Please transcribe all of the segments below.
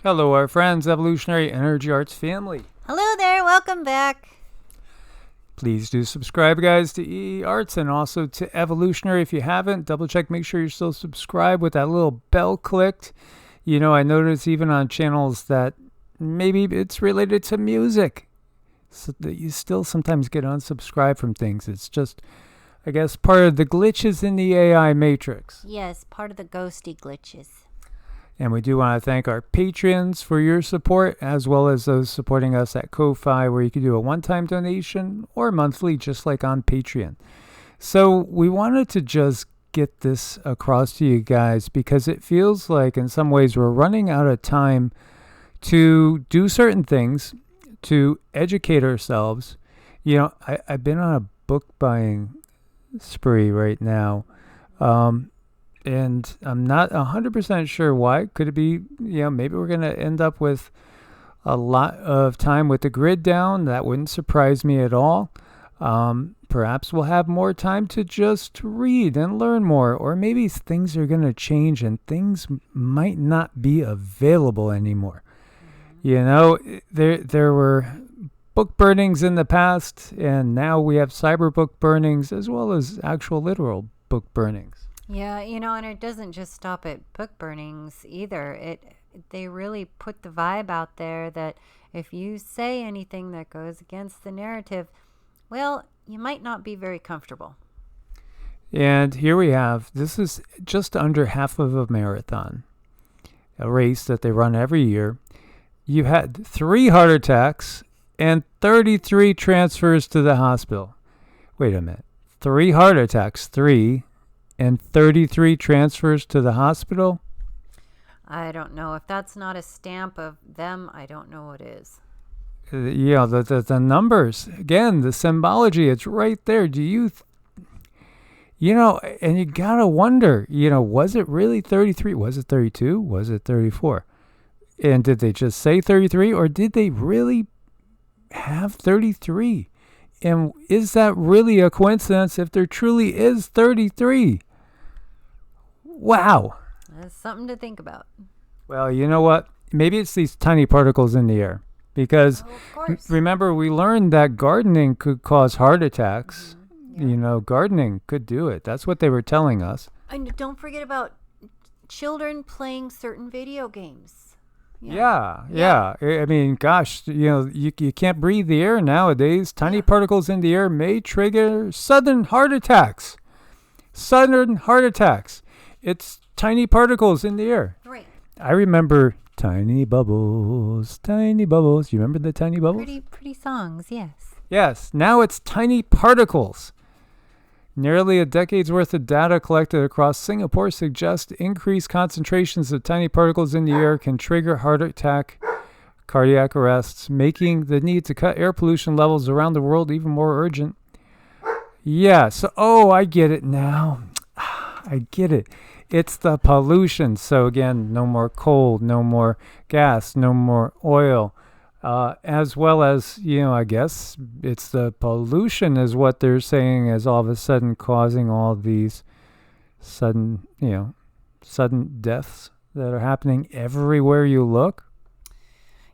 Hello, our friends, Evolutionary Energy Arts family. Hello there, welcome back. Please do subscribe, guys, to EEARTS and also to Evolutionary. If you haven't, double check, make sure you're still subscribed with that little bell clicked. You know, I notice even on channels that maybe it's related to music, so that you still sometimes get unsubscribed from things. It's just, I guess, part of the glitches in the AI matrix. Yes, part of the ghosty glitches. And we do want to thank our patrons for your support, as well as those supporting us at Ko-Fi, where you can do a one-time donation or monthly, just like on Patreon. So we wanted to just get this across to you guys because it feels like in some ways we're running out of time to do certain things, to educate ourselves. You know, I've been on a book buying spree right now. And I'm not 100% sure why. Could it be, maybe we're going to end up with a lot of time with the grid down? That wouldn't surprise me at all. Perhaps we'll have more time to just read and learn more. Or maybe things are going to change and things might not be available anymore. You know, there were book burnings in the past, and now we have cyber book burnings as well as actual literal book burnings. Yeah, and it doesn't just stop at book burnings either. They really put the vibe out there that if you say anything that goes against the narrative, well, you might not be very comfortable. And here we have, this is just under half of a marathon, a race that they run every year. You had 3 heart attacks and 33 transfers to the hospital. Wait a minute. 3 heart attacks, 3... and 33 transfers to the hospital? I don't know. If that's not a stamp of them, I don't know what is. The numbers. Again, the symbology, it's right there. Do you... and you got to wonder, was it really 33? Was it 32? Was it 34? And did they just say 33? Or did they really have 33? And is that really a coincidence if there truly is 33? Wow. That's something to think about. Well, you know what? Maybe it's these tiny particles in the air. Because remember, we learned that gardening could cause heart attacks. Mm-hmm. Yeah. Gardening could do it. That's what they were telling us. And don't forget about children playing certain video games. Yeah. I mean, gosh, you can't breathe the air nowadays. Tiny particles in the air may trigger sudden heart attacks. Sudden heart attacks. It's tiny particles in the air. Right. I remember tiny bubbles, tiny bubbles. You remember the tiny bubbles? Pretty songs, yes. Yes. Now it's tiny particles. Nearly a decade's worth of data collected across Singapore suggests increased concentrations of tiny particles in the air can trigger heart attack, cardiac arrests, making the need to cut air pollution levels around the world even more urgent. Yeah, so, I get it now. I get it. It's the pollution. So again, no more coal, no more gas, no more oil. As well as, I guess it's the pollution is what they're saying is all of a sudden causing all these sudden deaths that are happening everywhere you look.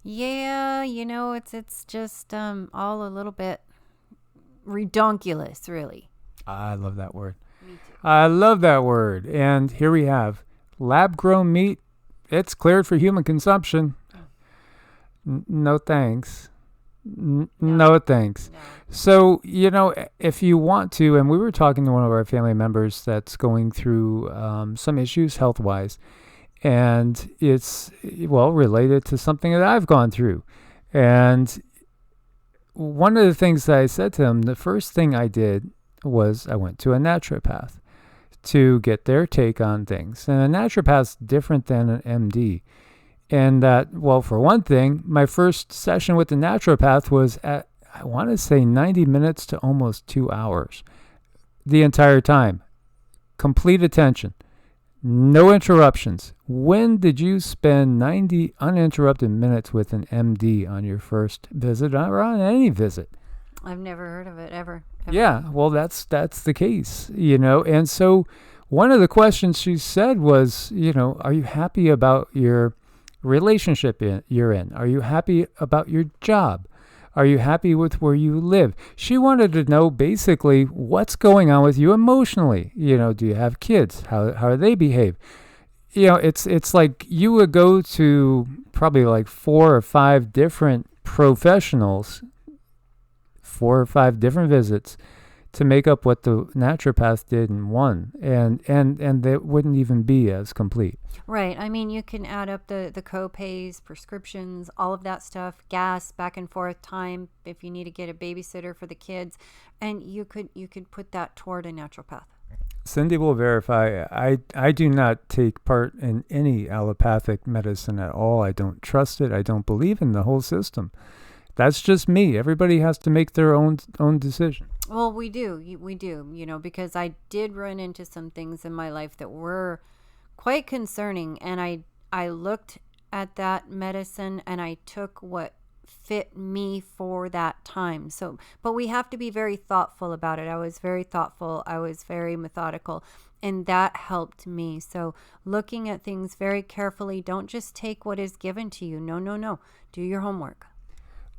Yeah, it's just all a little bit redonkulous, really. I love that word. Me too. I love that word. And here we have lab-grown meat. It's cleared for human consumption. No thanks. No thanks. No. So, if you want to, and we were talking to one of our family members that's going through some issues health-wise, and it's, related to something that I've gone through. And one of the things that I said to him, the first thing I did was I went to a naturopath to get their take on things. And a naturopath's different than an MD. And that, for one thing, my first session with the naturopath was at, I want to say 90 minutes to almost 2 hours. The entire time. Complete attention. No interruptions. When did you spend 90 uninterrupted minutes with an MD on your first visit or on any visit? I've never heard of it ever. Yeah, that's the case, And so one of the questions she said was, are you happy about your relationship you're in. Are you happy about your job? Are you happy with where you live? She wanted to know basically what's going on with you emotionally. Do you have kids? How do they behave? It's like you would go to probably like 4 or 5 different professionals, 4 or 5 different visits to make up what the naturopath did in one, and that wouldn't even be as complete. Right. I mean, you can add up the co-pays, prescriptions, all of that stuff, gas, back and forth time, if you need to get a babysitter for the kids, and you could put that toward a naturopath. Cindy will verify. I do not take part in any allopathic medicine at all. I don't trust it. I don't believe in the whole system. That's just me. Everybody has to make their own decision. Well, we do, because I did run into some things in my life that were quite concerning, and I looked at that medicine and I took what fit me for that time. So, but we have to be very thoughtful about it. I was very thoughtful. I was very methodical, and that helped me. So looking at things very carefully, don't just take what is given to you. No. Do your homework.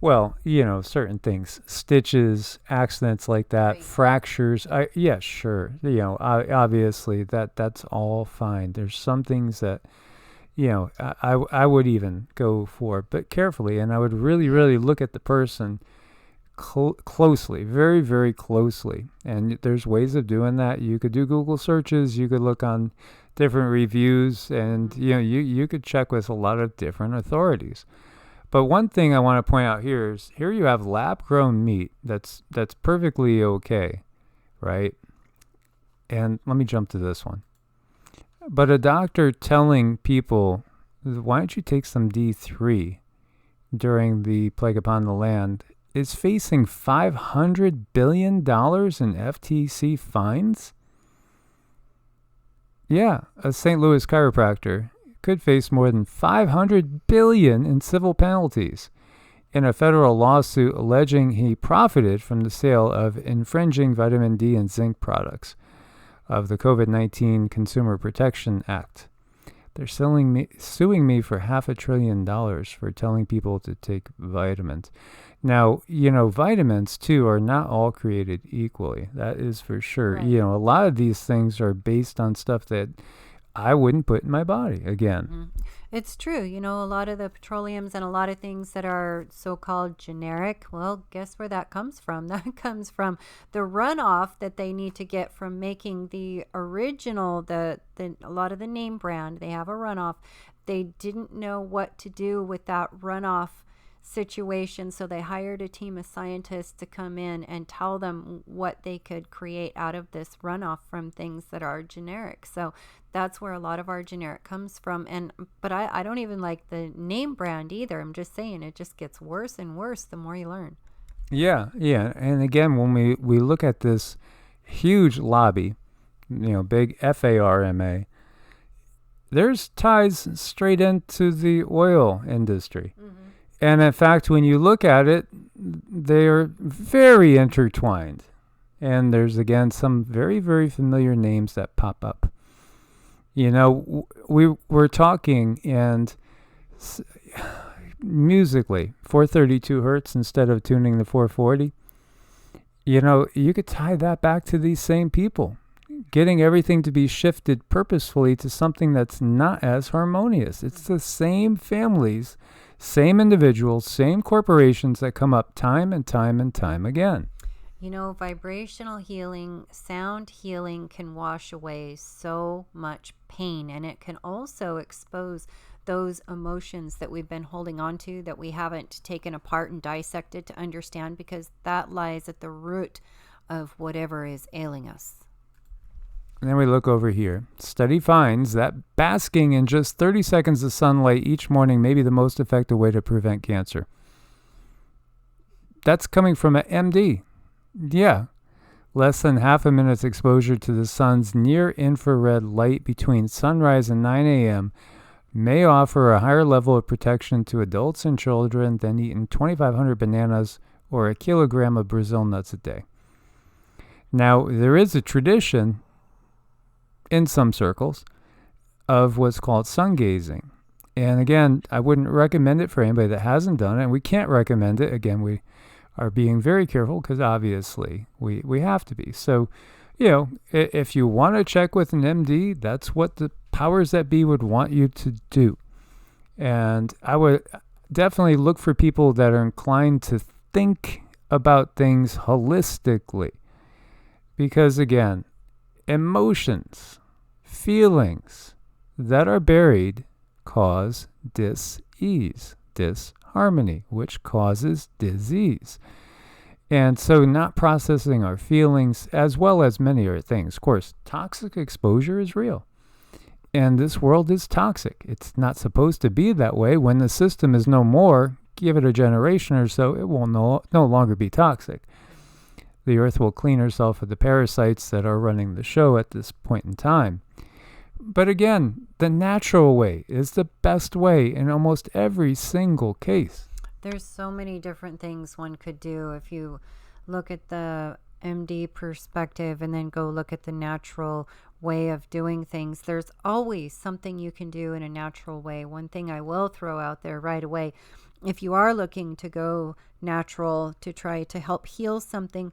Well, certain things, stitches, accidents like that, right. Fractures. Yeah, sure. Obviously that's all fine. There's some things that, I would even go for, but carefully. And I would really, really look at the person closely, very, very closely. And there's ways of doing that. You could do Google searches. You could look on different reviews, and, you could check with a lot of different authorities. But one thing I want to point out here is you have lab-grown meat that's perfectly okay, right? And let me jump to this one. But a doctor telling people, why don't you take some D3 during the plague upon the land, is facing $500 billion in FTC fines? Yeah, a St. Louis chiropractor could face more than $500 billion in civil penalties in a federal lawsuit alleging he profited from the sale of infringing vitamin D and zinc products of the COVID-19 Consumer Protection Act. They're suing me for $500 billion for telling people to take vitamins. Now, vitamins too are not all created equally. That is for sure. Right. A lot of these things are based on stuff that I wouldn't put in my body again. Mm-hmm. It's true. A lot of the petroleums and a lot of things that are so-called generic, well, guess where that comes from? That comes from the runoff that they need to get from making the original, a lot of the name brand. They have a runoff. They didn't know what to do with that runoff situation, so they hired a team of scientists to come in and tell them what they could create out of this runoff from things that are generic. So that's where a lot of our generic comes from. But I don't even like the name brand either. I'm just saying it just gets worse and worse the more you learn. Yeah. And again, when we look at this huge lobby, big FARMA, there's ties straight into the oil industry. Mm-hmm. And in fact, when you look at it, they are very intertwined. And there's, again, some very, very familiar names that pop up. We were talking, and musically, 432 hertz instead of tuning the 440. You could tie that back to these same people, getting everything to be shifted purposefully to something that's not as harmonious. It's the same families, same individuals, same corporations that come up time and time and time again. Vibrational healing, sound healing can wash away so much pain, and it can also expose those emotions that we've been holding on to that we haven't taken apart and dissected to understand, because that lies at the root of whatever is ailing us. And then we look over here. Study finds that basking in just 30 seconds of sunlight each morning may be the most effective way to prevent cancer. That's coming from an MD. Yeah. Less than half a minute's exposure to the sun's near-infrared light between sunrise and 9 a.m. may offer a higher level of protection to adults and children than eating 2,500 bananas or a kilogram of Brazil nuts a day. Now, there is a tradition in some circles of what's called sun gazing. And again, I wouldn't recommend it for anybody that hasn't done it. And we can't recommend it. Again, we are being very careful because obviously we have to be. So, if you want to check with an MD, that's what the powers that be would want you to do. And I would definitely look for people that are inclined to think about things holistically. Because again, emotions, feelings that are buried cause dis-ease, disharmony, which causes disease. And so not processing our feelings as well as many other things. Of course, toxic exposure is real. And this world is toxic. It's not supposed to be that way. When the system is no more, give it a generation or so, it will no longer be toxic. The earth will clean herself of the parasites that are running the show at this point in time. But again, the natural way is the best way in almost every single case. There's so many different things one could do if you look at the MD perspective and then go look at the natural way of doing things. There's always something you can do in a natural way. One thing I will throw out there right away, if you are looking to go natural to try to help heal something,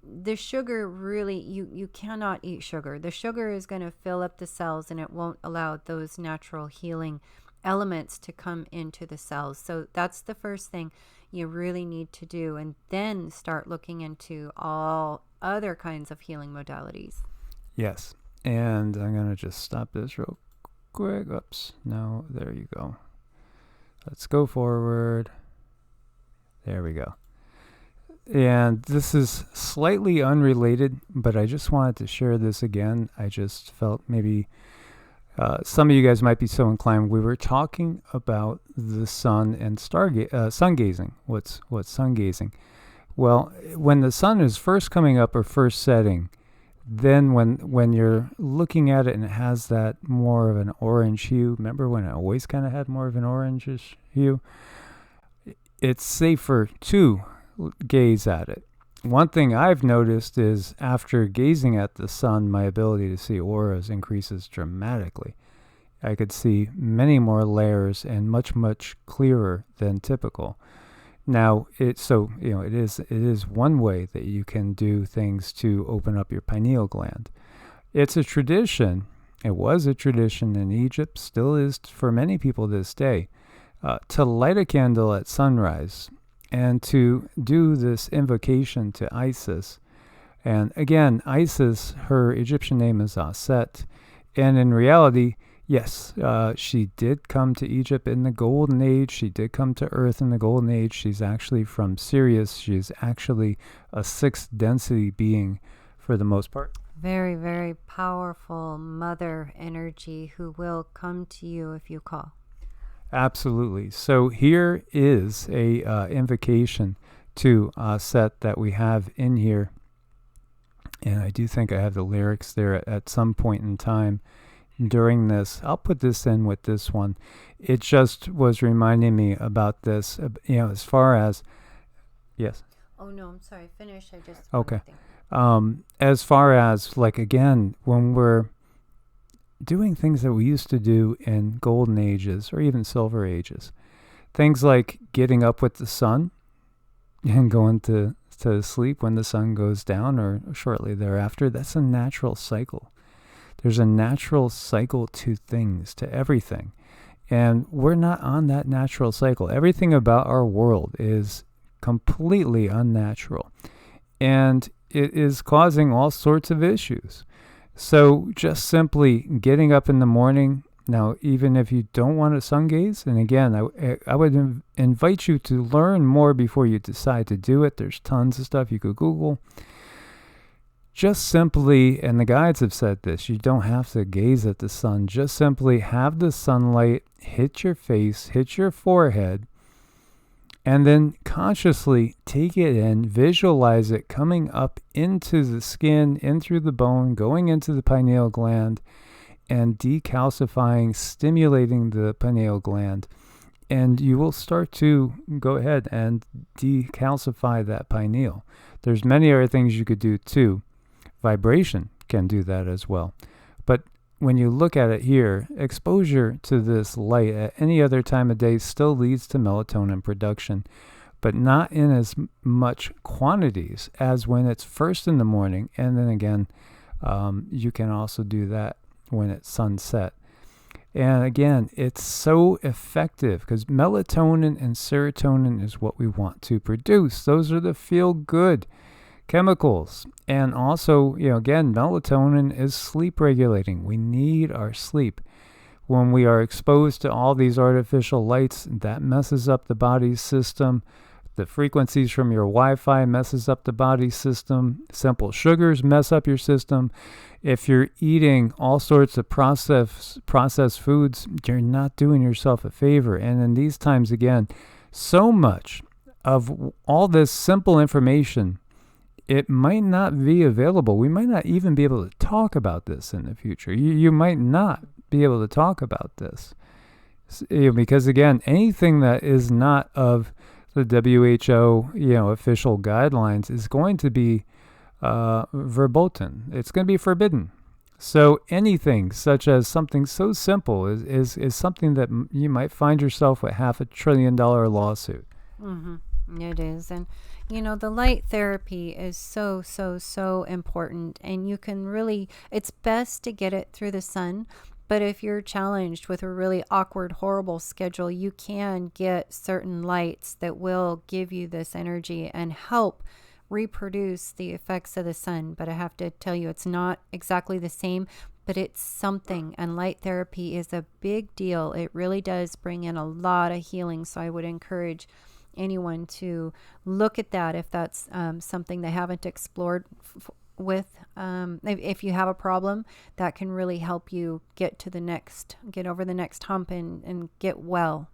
the sugar really, you cannot eat sugar. The sugar is going to fill up the cells and it won't allow those natural healing elements to come into the cells. So that's the first thing you really need to do, and then start looking into all other kinds of healing modalities. Yes. And I'm going to just stop this real quick. Oops. No, there you go. Let's go forward. There we go. And this is slightly unrelated, but I just wanted to share this again. I just felt maybe some of you guys might be so inclined. We were talking about the sun and sun gazing. What's sun gazing? Well, when the sun is first coming up or first setting, then when you're looking at it and it has that more of an orange hue, remember when it always kind of had more of an orangish hue? It's safer to gaze at it. One thing I've noticed is after gazing at the sun, my ability to see auras increases dramatically. I could see many more layers and much, much clearer than typical. Now, it is one way that you can do things to open up your pineal gland. It's a tradition. It was a tradition in Egypt, still is for many people this day, to light a candle at sunrise and to do this invocation to Isis. And again, Isis, her Egyptian name is Aset. And in reality, yes, she did come to Egypt in the Golden Age. She did come to Earth in the Golden Age. She's actually from Sirius. She's actually a sixth density being for the most part. Very, very powerful mother energy who will come to you if you call. Absolutely. So here is a invocation to Aset that we have in here. And I do think I have the lyrics there at some point in time during this. I'll put this in with this one. It just was reminding me about this, as far as, yes. Oh, no, I'm sorry. Finish. I just. Okay. As far as, like, again, when we're doing things that we used to do in golden ages or even silver ages, things like getting up with the sun and going to sleep when the sun goes down or shortly thereafter, that's a natural cycle. There's a natural cycle to things, to everything. And we're not on that natural cycle. Everything about our world is completely unnatural. And it is causing all sorts of issues. So just simply getting up in the morning, now even if you don't want to sun gaze, and again, I would invite you to learn more before you decide to do it. There's tons of stuff you could Google. Just simply, and the guides have said this, you don't have to gaze at the sun. Just simply have the sunlight hit your face, hit your forehead, and then consciously take it in, visualize it coming up into the skin, in through the bone, going into the pineal gland, and decalcifying, stimulating the pineal gland. And you will start to go ahead and decalcify that pineal. There's many other things you could do too. Vibration can do that as well. But when you look at it here, exposure to this light at any other time of day still leads to melatonin production, but not in as much quantities as when it's first in the morning. And then again, you can also do that when it's sunset. And again, it's so effective because melatonin and serotonin is what we want to produce. Those are the feel-good chemicals. And also, again, melatonin is sleep regulating. We need our sleep. When we are exposed to all these artificial lights, that messes up the body's system. The frequencies from your Wi-Fi messes up the body system. Simple sugars mess up your system. If you're eating all sorts of processed foods, you're not doing yourself a favor. And in these times, again, so much of all this simple information, it might not be available. We might not even be able to talk about this in the future. You might not be able to talk about this. Because, again, anything that is not of the WHO, official guidelines is going to be verboten. It's going to be forbidden. So anything such as something so simple is something that you might find yourself with $500 billion lawsuit. Mm-hmm. It is. And, the light therapy is so, so, so important. And you can really, it's best to get it through the sun. But if you're challenged with a really awkward, horrible schedule, you can get certain lights that will give you this energy and help reproduce the effects of the sun. But I have to tell you, it's not exactly the same, but it's something. And light therapy is a big deal. It really does bring in a lot of healing. So I would encourage anyone to look at that if that's something they haven't explored with. If you have a problem, that can really help you get over the next hump and get well.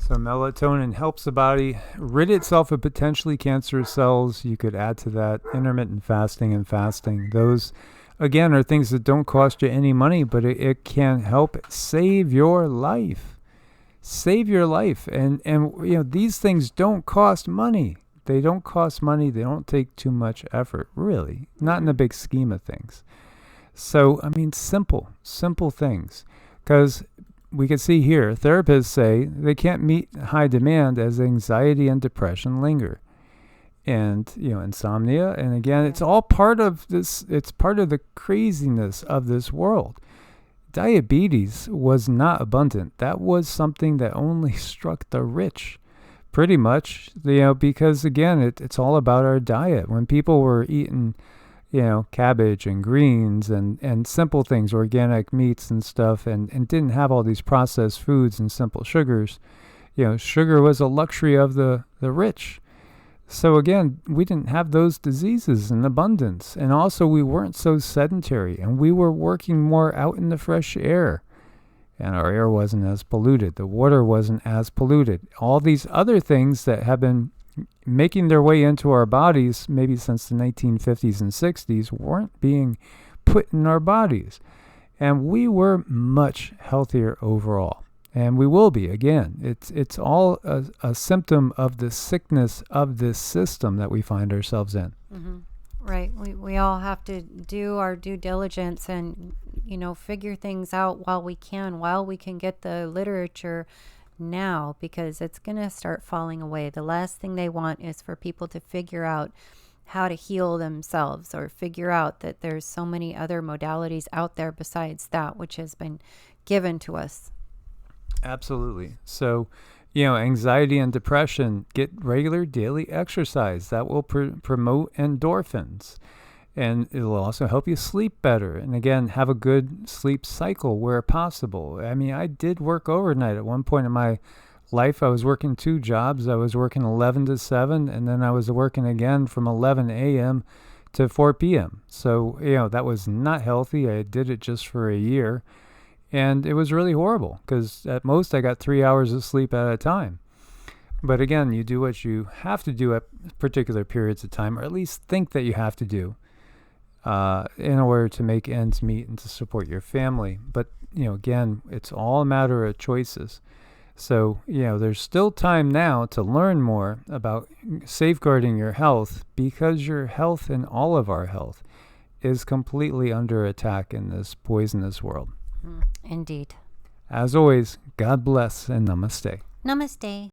So melatonin helps the body rid itself of potentially cancerous cells. You could add to that intermittent fasting and fasting. Those, again, are things that don't cost you any money, but it can help save your life. Save your life. And these things don't cost money. They don't cost money. They don't take too much effort, really. Not in the big scheme of things. So, simple things. Because we can see here, therapists say they can't meet high demand as anxiety and depression linger. And, insomnia. And again, it's all part of this. It's part of the craziness of this world. Diabetes was not abundant. That was something that only struck the rich. Pretty much, because again, it's all about our diet. When people were eating, cabbage and greens and simple things, organic meats and stuff, and didn't have all these processed foods and simple sugars, sugar was a luxury of the rich. So again, we didn't have those diseases in abundance. And also we weren't so sedentary and we were working more out in the fresh air. And our air wasn't as polluted. The water wasn't as polluted. All these other things that have been making their way into our bodies, maybe since the 1950s and 60s, weren't being put in our bodies. And we were much healthier overall. And we will be, again. It's all a symptom of the sickness of this system that we find ourselves in. Mm-hmm. Right. We all have to do our due diligence and, figure things out while we can get the literature now, because it's going to start falling away. The last thing they want is for people to figure out how to heal themselves or figure out that there's so many other modalities out there besides that which has been given to us. Absolutely. So, anxiety and depression, get regular daily exercise. That will promote endorphins. And it'll also help you sleep better. And again, have a good sleep cycle where possible. I did work overnight at one point in my life. I was working 2 jobs. I was working 11 to 7, and then I was working again from 11 a.m. to 4 p.m. So, that was not healthy. I did it just for a year. And it was really horrible because at most I got 3 hours of sleep at a time. But again, you do what you have to do at particular periods of time, or at least think that you have to do in order to make ends meet and to support your family. But, again, it's all a matter of choices. So, there's still time now to learn more about safeguarding your health, because your health and all of our health is completely under attack in this poisonous world. Indeed. As always, God bless and namaste. Namaste.